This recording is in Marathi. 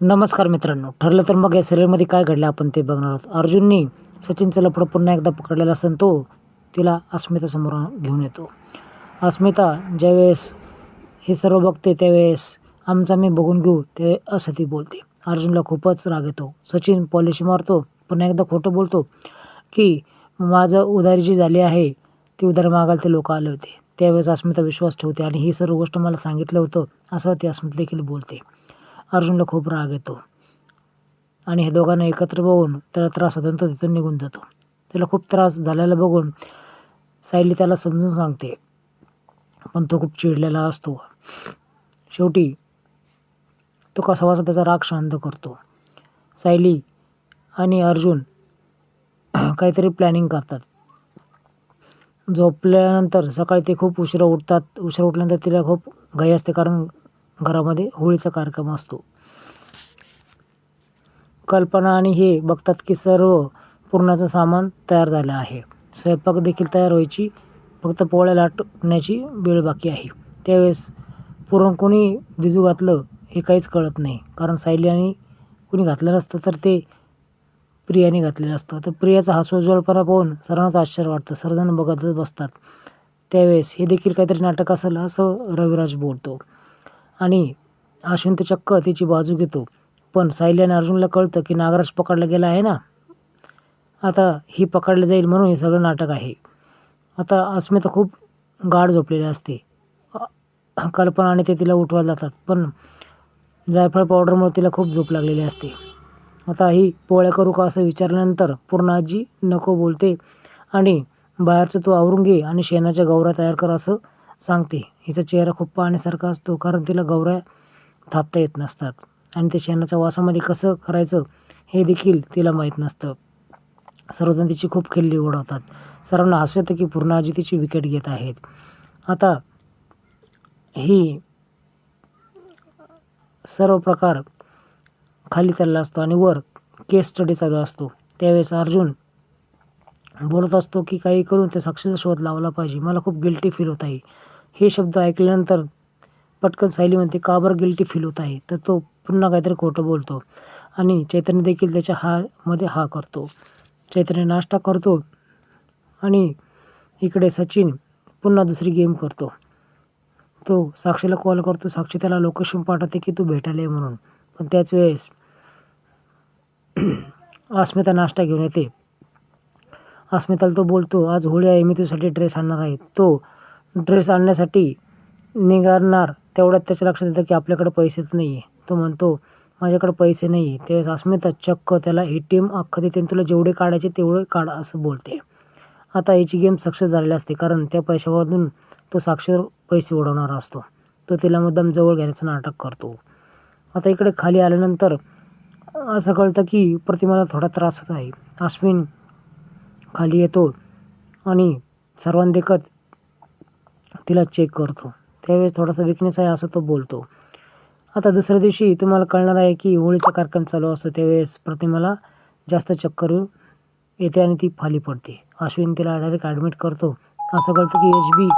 नमस्कार मित्रांनो, ठरलं तर मग या सिरियलमध्ये काय घडलं आपण ते बघणार आहोत. अर्जुननी सचिनचं लफडं पुन्हा एकदा पकडलेला असून तो तिला अस्मितासमोर घेऊन येतो. अस्मिता ज्यावेळेस हे सर्व बघते त्यावेळेस आमचा मी बघून घेऊ ते असं ती बोलते. अर्जुनला खूपच राग येतो. सचिन पॉलिशी मारतो, पुन्हा एकदा खोटं बोलतो की माझं उधारी जी झाली आहे ती उधारी मागायला ते लोक आले होते. त्यावेळेस अस्मिता विश्वास ठेवते आणि ही सर्व गोष्ट मला सांगितलं होतं असं ती अस्मिता देखील बोलते. अर्जुनला खूप राग येतो आणि हे दोघांना एकत्र बघून त्याला त्रास होतो आणि तो तिथून निघून जातो. त्याला खूप त्रास झालेला बघून सायली त्याला समजून सांगते, पण तो खूप चिडलेला असतो. शेवटी तो कसावासा त्याचा राग शांत करतो. सायली आणि अर्जुन काहीतरी प्लॅनिंग करतात. झोपल्यानंतर सकाळी ते खूप उशिरा उठतात. उशिरा उठल्यानंतर तिला खूप घाई असते कारण घरामध्ये होळीचा कार्यक्रम असतो. कल्पना आणि हे बघतात की सर्व पुरणाचं सामान तयार झालं आहे. स्वयंपाक देखील तयार व्हायची, फक्त पोळ्या लाटण्याची वेळ बाकी आहे. त्यावेळेस पुरण कोणी भिजू घातलं हे काहीच कळत नाही, कारण सायली आणि कोणी घातलं नसतं तर ते प्रियाने घातलेलं असतं. तर प्रियाचा हा सोज्वळपणा पाहून सर्वांनाच आश्चर्य वाटतं. सर्वजण बघतच बसतात. त्यावेळेस हे देखील काहीतरी नाटक असेल असं रविराज बोलतो आणि अश्विन तर चक्क तिची बाजू घेतो. पण सायली आणि अर्जुनला कळतं की नागराज पकडला गेला आहे ना, आता ही पकडलं जाईल म्हणून हे सगळं नाटक आहे. आता अस्मिता खूप गाढ झोपलेली असते. कल्पना आणि ते तिला उठवायला जातात, पण जायफळ पावडरमुळे तिला खूप झोप लागलेली असते. आता ही पोळ्या करू का असं विचारल्यानंतर पूर्ण आजी नको बोलते आणि बाहेरचं तू आवरून घे आणि शेणाच्या गौऱ्या तयार कर असं सांगते. हिचा चेहरा खूप पाहण्यासारखा असतो कारण तिला गौऱ्या थापता येत नसतात आणि ते शेणाच्या वासामध्ये कसं करायचं हे देखील तिला माहीत नसतं. सर्वजण तिची खूप खिल्ली उडवतात. सर्वांना हसू येतं की पूर्ण आजी तिची विकेट घेत आहेत. आता ही सर्व प्रकार खाली चालला असतो आणि वर केस स्टडी चालू असतो. त्यावेळेस अर्जुन बोलत असतो की काही करून त्या साक्षीचा शोध लावला पाहिजे. मला खूप गिल्टी फील होत आहे. हे शब्द ऐकल्यानंतर पटकन सायली म्हणते, का बरं गिल्टी फील होत आहे? तर तो पुन्हा काहीतरी खोटं बोलतो आणि चैतन्य देखील त्याच्या मध्ये हा करतो. चैतन्य नाश्ता करतो आणि इकडे सचिन पुन्हा दुसरी गेम करतो. तो साक्षीला कॉल करतो. साक्षी त्याला लोकेशन पाठवते की तू भेटायला ये म्हणून. पण त्याच वेळेस अस्मिता नाश्ता घेऊन येते. अस्मिताला तो बोलतो, आज होळी आहे, मी तुझ्यासाठी ड्रेस आणणार आहे. तो ड्रेस आणण्यासाठी निघाणार तेवढ्यात त्याच्या लक्षात येतं की आपल्याकडे पैसेच नाही आहे. तो म्हणतो, माझ्याकडे पैसे नाही आहे. त्यावेळेस अस्मिता चक्क त्याला ATM अख्खं देते, तुला जेवढे काढायचे तेवढे काढ असं बोलते. आता याची गेम सक्सेस झालेली असते कारण त्या पैशामधून तो साक्षीवर पैसे उडवणार असतो. तो तिला मुद्दाम जवळ घेण्याचं नाटक करतो. आता इकडे खाली आल्यानंतर असं कळतं की प्रतिमाला थोडा त्रास होत आहे. अश्विन खाली येतो आणि सर्वांदेखत तिला चेक करतो. त्यावेळेस थोडासा विकनेस आहे असं तो बोलतो. आता दुसऱ्या दिवशी तुम्हाला कळणार आहे की होळीचा कार्यक्रम चालू असतो. त्यावेळेस प्रतिमाला जास्त चक्कर येते आणि ती खाली पडते. अश्विन तिला डायरेक्ट ॲडमिट करतो. असं कळतं की HB